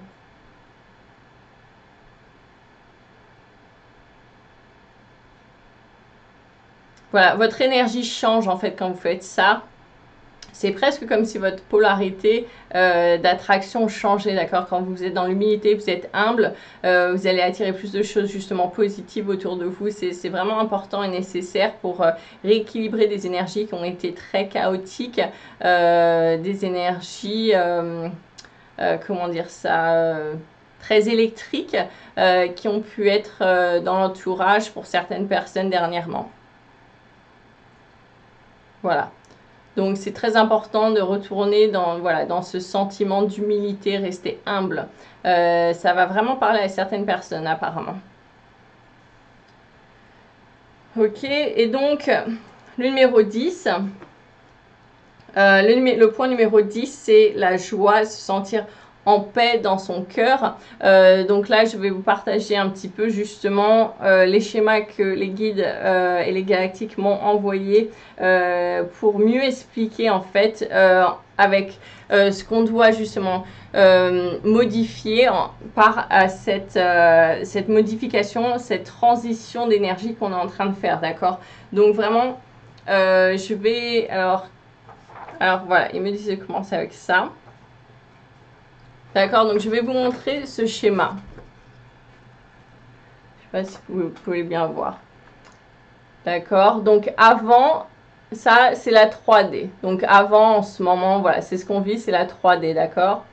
Voilà, votre énergie change en fait quand vous faites ça. C'est presque comme si votre polarité d'attraction changeait, d'accord? Quand vous êtes dans l'humilité, vous êtes humble, vous allez attirer plus de choses justement positives autour de vous. C'est vraiment important et nécessaire pour rééquilibrer des énergies qui ont été très chaotiques, des énergies, comment dire ça, très électriques, qui ont pu être dans l'entourage pour certaines personnes dernièrement. Voilà. Donc c'est très important de retourner dans ce sentiment d'humilité, rester humble. Ça va vraiment parler à certaines personnes apparemment. Ok, et donc le numéro 10, le point numéro 10, c'est la joie, se sentir en paix dans son cœur. Donc là, je vais vous partager un petit peu justement les schémas que les guides et les galactiques m'ont envoyés pour mieux expliquer en fait avec ce qu'on doit justement modifier par cette modification, cette transition d'énergie qu'on est en train de faire, d'accord? Donc vraiment, je vais... Alors voilà, ils me disent de commencer avec ça. D'accord, donc je vais vous montrer ce schéma. Je ne sais pas si vous pouvez bien voir. D'accord, donc avant, ça c'est la 3D. Donc avant, en ce moment, voilà, c'est ce qu'on vit, c'est la 3D, d'accord?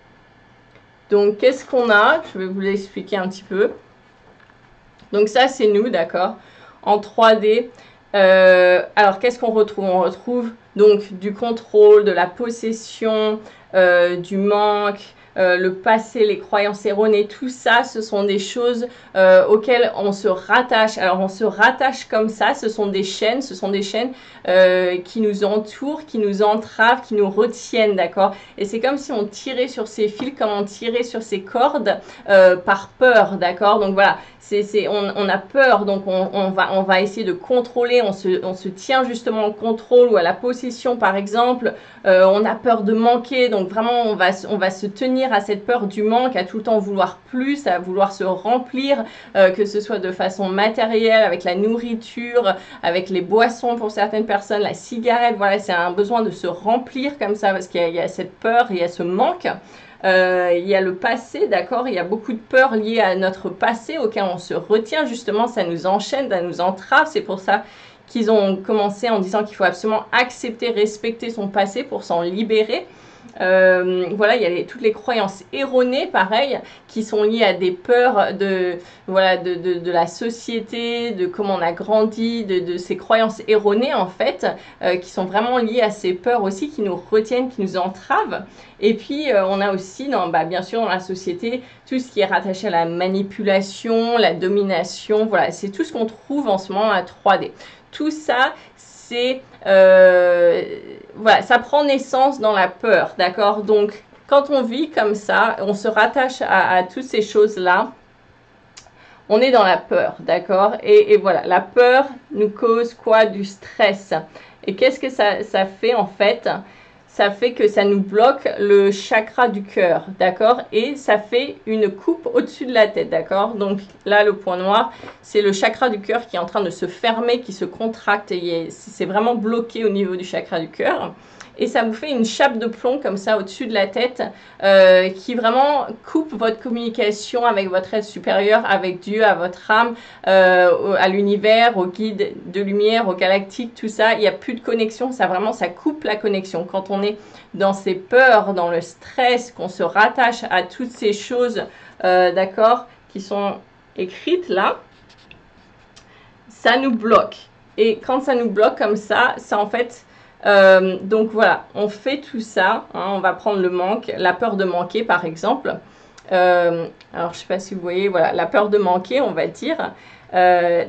Donc qu'est-ce qu'on a? Je vais vous l'expliquer un petit peu. Donc ça c'est nous, d'accord? En 3D. Alors qu'est-ce qu'on retrouve? On retrouve donc du contrôle, de la possession, du manque, le passé, les croyances erronées, tout ça, ce sont des choses auxquelles on se rattache. Alors on se rattache comme ça, ce sont des chaînes qui nous entourent, qui nous entravent, qui nous retiennent, d'accord? Et c'est comme si on tirait sur ces fils, comme on tirait sur ces cordes par peur, d'accord? Donc voilà, on a peur, donc on va essayer de contrôler, on se tient justement au contrôle ou à la possession par exemple, on a peur de manquer, donc vraiment on va se tenir à cette peur du manque, à tout le temps vouloir plus, à vouloir se remplir, que ce soit de façon matérielle, avec la nourriture, avec les boissons pour certaines personnes, la cigarette, voilà, c'est un besoin de se remplir comme ça, parce qu'il y a cette peur, il y a ce manque. Il y a le passé, d'accord? Il y a beaucoup de peurs liées à notre passé auquel on se retient, justement, ça nous enchaîne, ça nous entrave, c'est pour ça qu'ils ont commencé en disant qu'il faut absolument accepter, respecter son passé pour s'en libérer. Voilà, il y a toutes les croyances erronées, pareil, qui sont liées à des peurs de la société, de comment on a grandi, de ces croyances erronées en fait, qui sont vraiment liées à ces peurs aussi, qui nous retiennent, qui nous entravent. Et puis on a aussi, bien sûr, dans la société, tout ce qui est rattaché à la manipulation, la domination. Voilà, c'est tout ce qu'on trouve en ce moment à 3D. Tout ça, c'est voilà, ça prend naissance dans la peur, d'accord? Donc, quand on vit comme ça, on se rattache à toutes ces choses-là, on est dans la peur, d'accord? Et voilà, la peur nous cause quoi? Du stress. Et qu'est-ce que ça fait en fait? Ça fait que ça nous bloque le chakra du cœur, d'accord? Et ça fait une coupe au-dessus de la tête, d'accord? Donc là, le point noir, c'est le chakra du cœur qui est en train de se fermer, qui se contracte. C'est vraiment bloqué au niveau du chakra du cœur. Et ça vous fait une chape de plomb comme ça au-dessus de la tête qui vraiment coupe votre communication avec votre être supérieur, avec Dieu, à votre âme, à l'univers, au guide de lumière, au galactique, tout ça. Il n'y a plus de connexion, ça coupe la connexion. Quand on est dans ces peurs, dans le stress, qu'on se rattache à toutes ces choses, d'accord, qui sont écrites là, ça nous bloque. Et quand ça nous bloque comme ça en fait... donc voilà, on fait tout ça, hein, on va prendre le manque, la peur de manquer par exemple. Alors je ne sais pas si vous voyez, voilà, la peur de manquer, on va dire.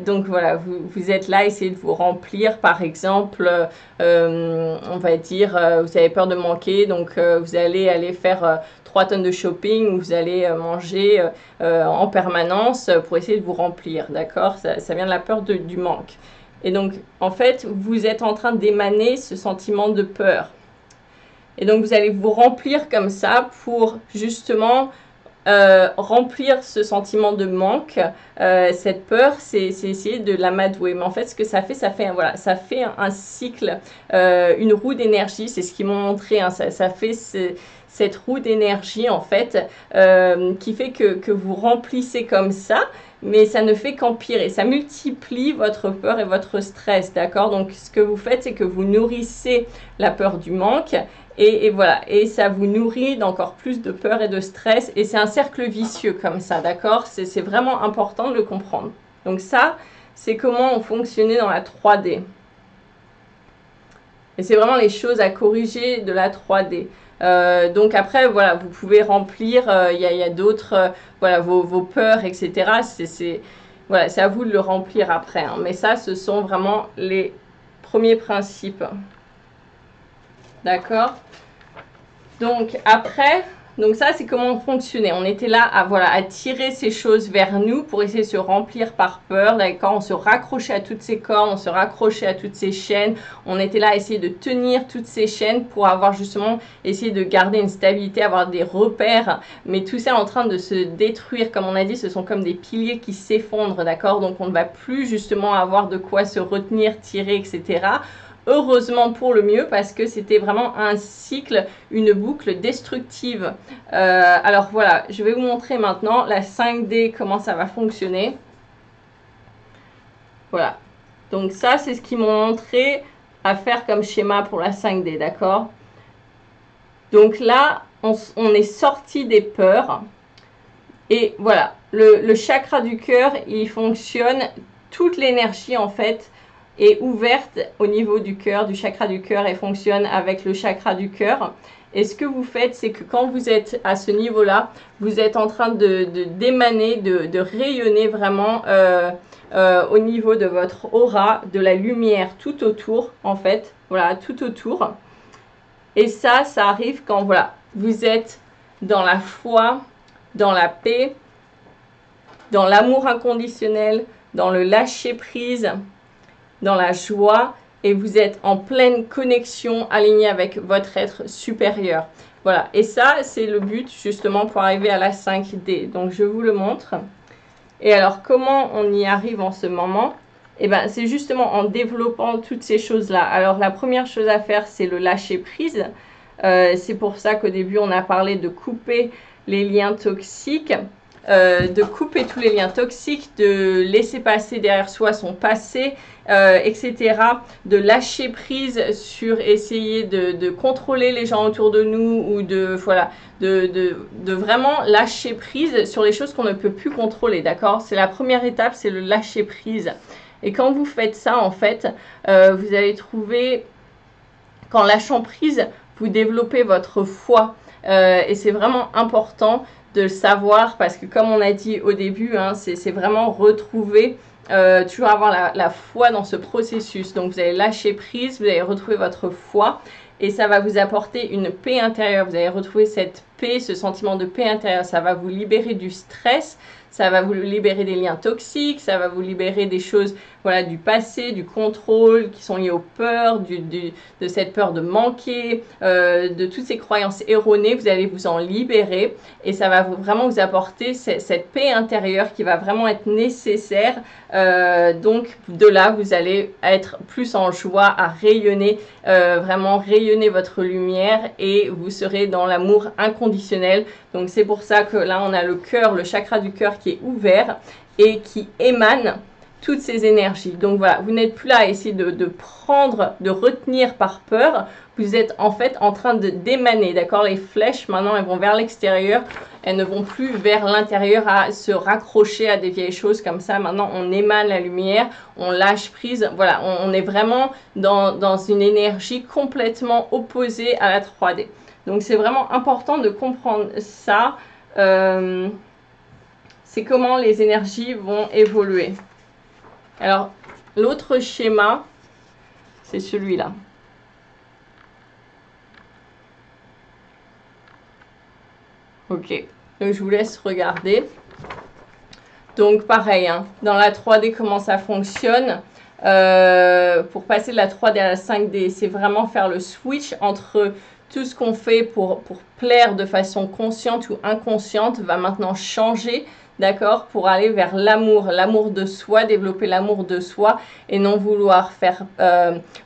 Donc voilà, vous êtes là, essayez de vous remplir par exemple, on va dire, vous avez peur de manquer, donc vous allez aller faire 3 tonnes de shopping ou vous allez manger en permanence pour essayer de vous remplir, d'accord? Ça vient de la peur du manque. Et donc, en fait, vous êtes en train d'émaner ce sentiment de peur. Et donc, vous allez vous remplir comme ça pour justement remplir ce sentiment de manque. Cette peur, c'est essayer de l'amadouer. Mais en fait, ce que ça fait un cycle, une roue d'énergie. C'est ce qu'ils m'ont montré. Hein. Ça fait cette roue d'énergie, en fait, qui fait que vous remplissez comme ça. Mais ça ne fait qu'empirer, ça multiplie votre peur et votre stress, d'accord? Donc, ce que vous faites, c'est que vous nourrissez la peur du manque et voilà, et ça vous nourrit d'encore plus de peur et de stress et c'est un cercle vicieux comme ça, d'accord? C'est vraiment important de le comprendre. Donc ça, c'est comment on fonctionnait dans la 3D. Et c'est vraiment les choses à corriger de la 3D. Donc après, voilà, vous pouvez remplir, il y a d'autres, voilà, vos peurs, etc. Voilà, c'est à vous de le remplir après. Hein. Mais ça, ce sont vraiment les premiers principes. D'accord? Donc après, Donc ça, c'est comment on fonctionnait. On était là à, voilà, à tirer ces choses vers nous pour essayer de se remplir par peur. D'accord, on se raccrochait à toutes ces cordes, on se raccrochait à toutes ces chaînes. On était là à essayer de tenir toutes ces chaînes pour avoir justement, essayer de garder une stabilité, avoir des repères. Mais tout ça est en train de se détruire. Comme on a dit, ce sont comme des piliers qui s'effondrent. D'accord, donc on ne va plus justement avoir de quoi se retenir, tirer, etc. Heureusement pour le mieux, parce que c'était vraiment un cycle, une boucle destructive. Alors voilà, je vais vous montrer maintenant la 5D, comment ça va fonctionner. Voilà, donc ça c'est ce qu'ils m'ont montré à faire comme schéma pour la 5D, d'accord? Donc là, on est sorti des peurs. Et voilà, le chakra du cœur, il fonctionne, toute l'énergie en fait, est ouverte au niveau du cœur, du chakra du cœur, et fonctionne avec le chakra du cœur. Et ce que vous faites, c'est que quand vous êtes à ce niveau-là, vous êtes en train d'émaner, de rayonner vraiment au niveau de votre aura, de la lumière tout autour, en fait. Voilà, tout autour. Et ça arrive quand, voilà, vous êtes dans la foi, dans la paix, dans l'amour inconditionnel, dans le lâcher-prise, dans la joie, et vous êtes en pleine connexion, alignée avec votre être supérieur. Voilà, et ça, c'est le but justement pour arriver à la 5D. Donc, je vous le montre. Et alors, comment on y arrive en ce moment? Eh bien, c'est justement en développant toutes ces choses-là. Alors, la première chose à faire, c'est le lâcher-prise. C'est pour ça qu'au début, on a parlé de couper les liens toxiques. De couper tous les liens toxiques, de laisser passer derrière soi son passé, etc. De lâcher prise sur essayer de contrôler les gens autour de nous ou de, voilà, de vraiment lâcher prise sur les choses qu'on ne peut plus contrôler, d'accord? C'est la première étape, c'est le lâcher prise. Et quand vous faites ça, en fait, vous allez trouver, qu'en lâchant prise, vous développez votre foi. Et c'est vraiment important de le savoir parce que comme on a dit au début, hein, c'est vraiment retrouver, toujours avoir la foi dans ce processus. Donc vous allez lâcher prise, vous allez retrouver votre foi et ça va vous apporter une paix intérieure. Vous allez retrouver cette paix, ce sentiment de paix intérieure. Ça va vous libérer du stress, ça va vous libérer des liens toxiques, ça va vous libérer des choses, voilà, du passé, du contrôle, qui sont liées aux peurs, de cette peur de manquer, de toutes ces croyances erronées. Vous allez vous en libérer et ça va vraiment vous apporter cette paix intérieure qui va vraiment être nécessaire. Donc de là, vous allez être plus en joie, à rayonner, vraiment rayonner votre lumière et vous serez dans l'amour inconditionnel. Donc c'est pour ça que là, on a le cœur, le chakra du cœur qui est ouvert et qui émane toutes ces énergies. Donc voilà, vous n'êtes plus là à essayer de prendre, de retenir par peur. Vous êtes en fait en train de d'émaner, d'accord? Les flèches, maintenant, elles vont vers l'extérieur. Elles ne vont plus vers l'intérieur à se raccrocher à des vieilles choses comme ça. Maintenant, on émane la lumière, on lâche prise. Voilà, on est vraiment dans une énergie complètement opposée à la 3D. Donc, c'est vraiment important de comprendre ça. C'est comment les énergies vont évoluer. Alors, l'autre schéma, c'est celui-là. Ok, donc je vous laisse regarder. Donc, pareil, hein, dans la 3D, comment ça fonctionne. Pour passer de la 3D à la 5D, c'est vraiment faire le switch entre tout ce qu'on fait pour plaire de façon consciente ou inconsciente va maintenant changer. D'accord, pour aller vers l'amour, l'amour de soi, développer l'amour de soi et non vouloir faire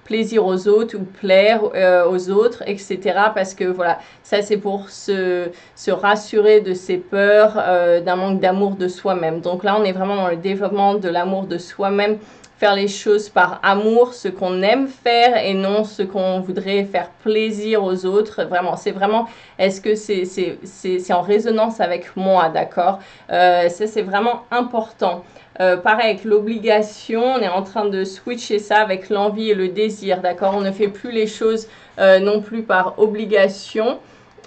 plaisir aux autres ou plaire aux autres, etc. Parce que voilà, ça c'est pour se rassurer de ses peurs, d'un manque d'amour de soi-même. Donc là, on est vraiment dans le développement de l'amour de soi-même, faire les choses par amour, ce qu'on aime faire et non ce qu'on voudrait faire plaisir aux autres. Vraiment, c'est vraiment, est-ce que c'est en résonance avec moi, d'accord? Ça, c'est vraiment important. Pareil avec l'obligation, on est en train de switcher ça avec l'envie et le désir, d'accord? On ne fait plus les choses non plus par obligation.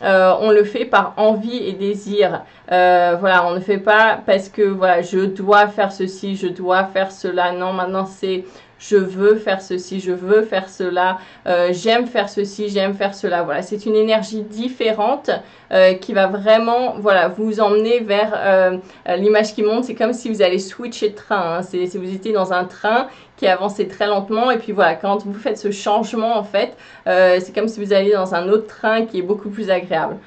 On le fait par envie et désir. Voilà, on ne fait pas parce que voilà, je dois faire ceci, je dois faire cela. Non, maintenant c'est je veux faire ceci, je veux faire cela, j'aime faire ceci, j'aime faire cela. Voilà, c'est une énergie différente qui va vraiment, voilà, vous emmener vers l'image qui monte. C'est comme si vous allez switcher de train, hein. Si vous étiez dans un train qui avançait très lentement, et puis voilà, quand vous faites ce changement, en fait, c'est comme si vous alliez dans un autre train qui est beaucoup plus agréable.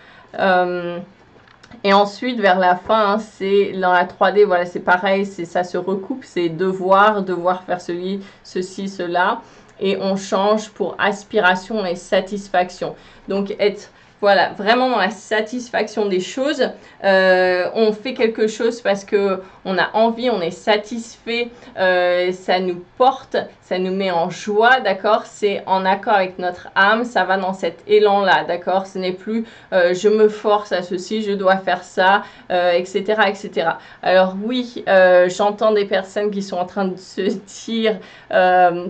Et ensuite, vers la fin, hein, c'est dans la 3D, voilà, c'est pareil, ça se recoupe, c'est devoir faire ceci, cela, et on change pour aspiration et satisfaction. Donc, être voilà, vraiment dans la satisfaction des choses. On fait quelque chose parce que on a envie, on est satisfait, ça nous porte, ça nous met en joie, d'accord? C'est en accord avec notre âme, ça va dans cet élan-là, d'accord? Ce n'est plus je me force à ceci, je dois faire ça, etc., etc. Alors oui, j'entends des personnes qui sont en train de se dire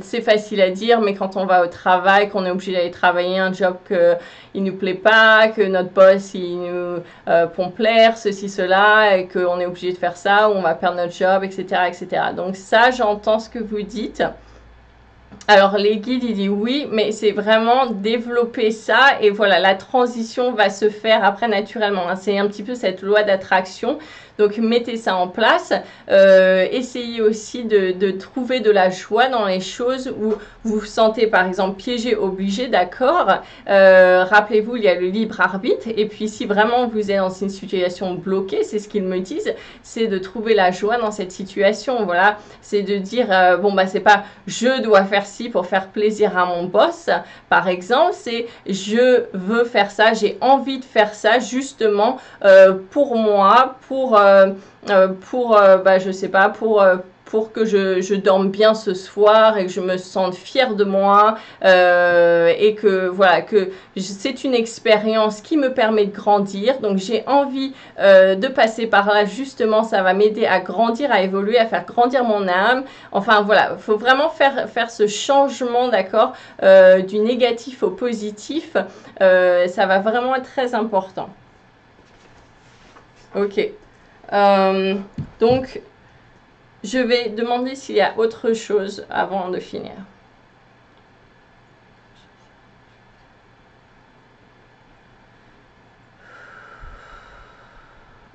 c'est facile à dire, mais quand on va au travail, qu'on est obligé d'aller travailler un job qu'il ne nous plaît pas, que notre boss il nous pompe l'air, ceci, cela, et qu'on est obligé de faire ça, ou on va perdre notre job, etc., etc. Donc ça, j'entends ce que vous dites. Alors les guides, ils disent oui, mais c'est vraiment développer ça, et voilà, la transition va se faire après naturellement, hein. C'est un petit peu cette loi d'attraction. Donc mettez ça en place, essayez aussi de trouver de la joie dans les choses où vous vous sentez par exemple piégé, obligé, d'accord. Rappelez-vous, il y a le libre arbitre, et puis si vraiment vous êtes dans une situation bloquée, c'est ce qu'ils me disent, c'est de trouver la joie dans cette situation. Voilà, c'est de dire bon bah c'est pas je dois faire ci pour faire plaisir à mon boss, par exemple, c'est je veux faire ça, j'ai envie de faire ça justement pour moi, je sais pas, pour que je dorme bien ce soir et que je me sente fière de moi, et que voilà, que c'est une expérience qui me permet de grandir. Donc j'ai envie de passer par là, justement, ça va m'aider à grandir, à évoluer, à faire grandir mon âme. Enfin voilà, il faut vraiment faire ce changement, d'accord, du négatif au positif. Ça va vraiment être très important. Ok. Donc, je vais demander s'il y a autre chose avant de finir.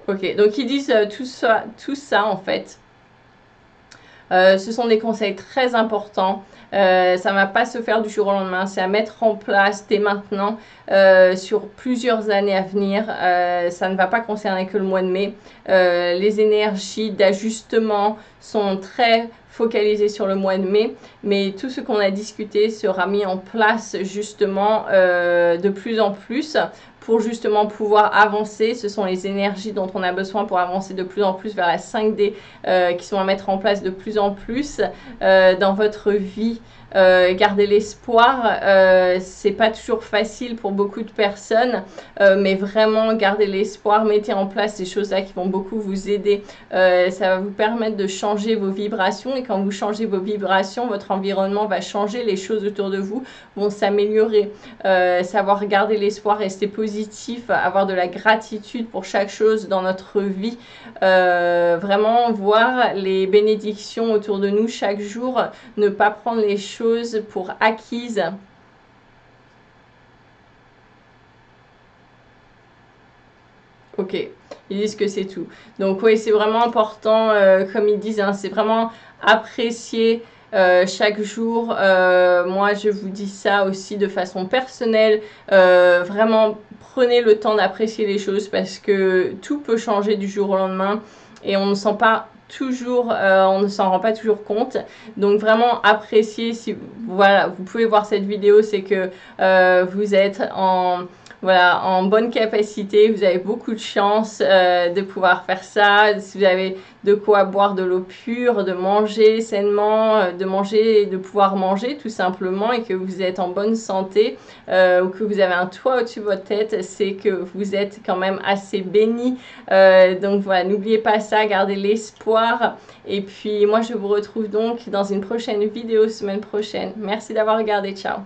Ok, donc ils disent tout ça en fait. Ce sont des conseils très importants. Ça ne va pas se faire du jour au lendemain, c'est à mettre en place dès maintenant sur plusieurs années à venir. Ça ne va pas concerner que le mois de mai. Les énergies d'ajustement sont très focalisées sur le mois de mai, mais tout ce qu'on a discuté sera mis en place justement de plus en plus pour justement pouvoir avancer. Ce sont les énergies dont on a besoin pour avancer de plus en plus vers la 5D qui sont à mettre en place de plus en plus dans votre vie. Garder l'espoir, c'est pas toujours facile pour beaucoup de personnes, mais vraiment garder l'espoir, mettez en place ces choses-là qui vont beaucoup vous aider. Ça va vous permettre de changer vos vibrations, et quand vous changez vos vibrations, votre environnement va changer, les choses autour de vous vont s'améliorer. Savoir garder l'espoir, rester positif, avoir de la gratitude pour chaque chose dans notre vie, vraiment voir les bénédictions autour de nous chaque jour, ne pas prendre les choses pour acquises. Ok, ils disent que c'est tout. Donc oui, c'est vraiment important, comme ils disent, hein, c'est vraiment apprécier chaque jour. Moi, je vous dis ça aussi de façon personnelle. Vraiment, prenez le temps d'apprécier les choses, parce que tout peut changer du jour au lendemain et on ne sent pas toujours, on ne s'en rend pas toujours compte. Donc vraiment appréciez. Si voilà, vous pouvez voir cette vidéo, c'est que vous êtes en bonne capacité, vous avez beaucoup de chance de pouvoir faire ça. Si vous avez de quoi boire de l'eau pure, de manger sainement, de manger et de pouvoir manger tout simplement, et que vous êtes en bonne santé, ou que vous avez un toit au-dessus de votre tête, c'est que vous êtes quand même assez béni. Donc voilà, n'oubliez pas ça, gardez l'espoir. Et puis moi je vous retrouve donc dans une prochaine vidéo semaine prochaine. Merci d'avoir regardé, ciao.